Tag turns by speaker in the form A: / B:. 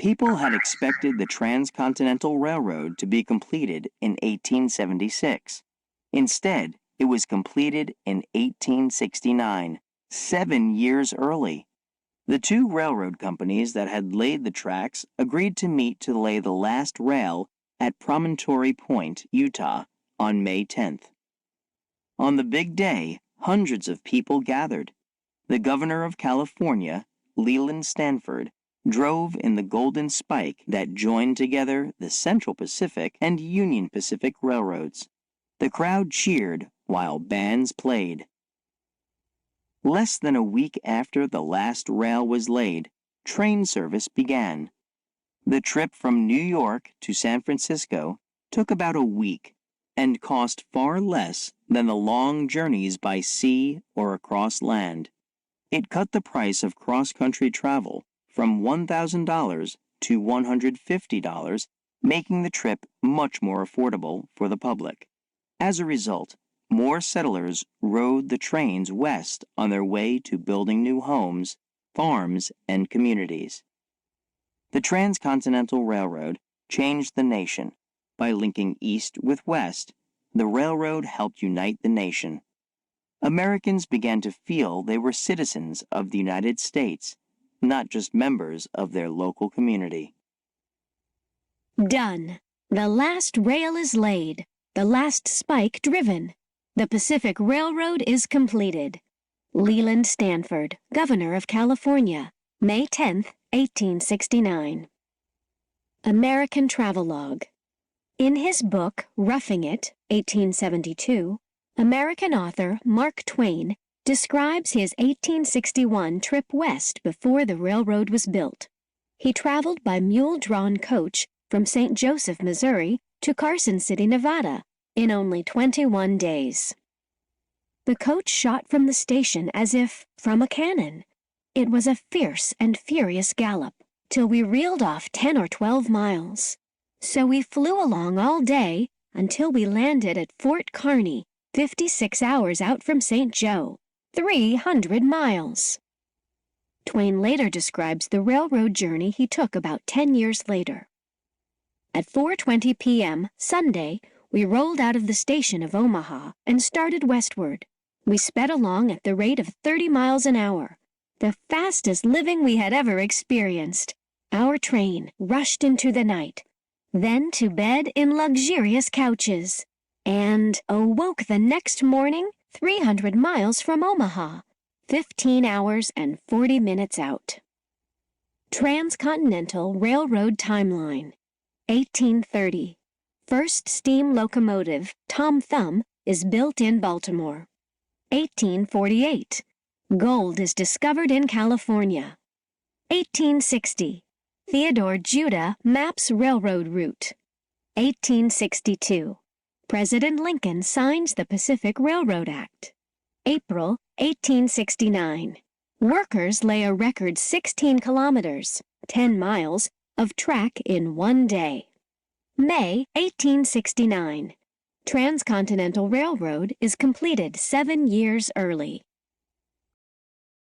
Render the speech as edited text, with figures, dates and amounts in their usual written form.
A: People had expected the Transcontinental Railroad to be completed in 1876. Instead, it was completed in 1869, 7 years early. The two railroad companies that had laid the tracks agreed to meet to lay the last rail at Promontory Point, Utah, on May 10th. On the big day, hundreds of people gathered. The governor of California, Leland Stanford, drove in the Golden Spike that joined together the Central Pacific and Union Pacific railroads. The crowd cheered while bands played. Less than a week after the last rail was laid, train service began. The trip from New York to San Francisco took about a week and cost far less than the long journeys by sea or across land. It cut the price of cross-country travel from $1,000 to $150, making the trip much more affordable for the public. As a result, more settlers rode the trains west on their way to building new homes, farms, and communities. The Transcontinental Railroad changed the nation. By linking east with west, the railroad helped unite the nation. Americans began to feel they were citizens of the United States, not just members of their local community.
B: Done. The last rail is laid. The last spike driven. The Pacific Railroad is completed. Leland Stanford, Governor of California, May 10, 1869. American Travelogue. In his book, Roughing It, 1872, American author Mark Twain describes his 1861 trip west before the railroad was built. He traveled by mule-drawn coach from St. Joseph, Missouri, to Carson City, Nevada, in only 21 days. The coach shot from the station as if from a cannon. It was a fierce and furious gallop, till we reeled off 10 or 12 miles. So we flew along all day until we landed at Fort Kearny, 56 hours out from St. Joe, 300 miles. Twain later describes the railroad journey he took about 10 years later. At 4:20 p.m. Sunday, we rolled out of the station of Omaha and started westward. We sped along at the rate of 30 miles an hour, the fastest living we had ever experienced. Our train rushed into the night, then to bed in luxurious couches, and awoke the next morning 300 miles from Omaha, 15 hours and 40 minutes out. Transcontinental Railroad Timeline. 1830. First steam locomotive, Tom Thumb, is built in Baltimore. 1848. Gold is discovered in California. 1860. Theodore Judah maps railroad route. 1862. President Lincoln signs the Pacific Railroad Act. April 1869. Workers lay a record 16 kilometers, 10 miles, of track in one day. May 1869. Transcontinental Railroad is completed 7 years early.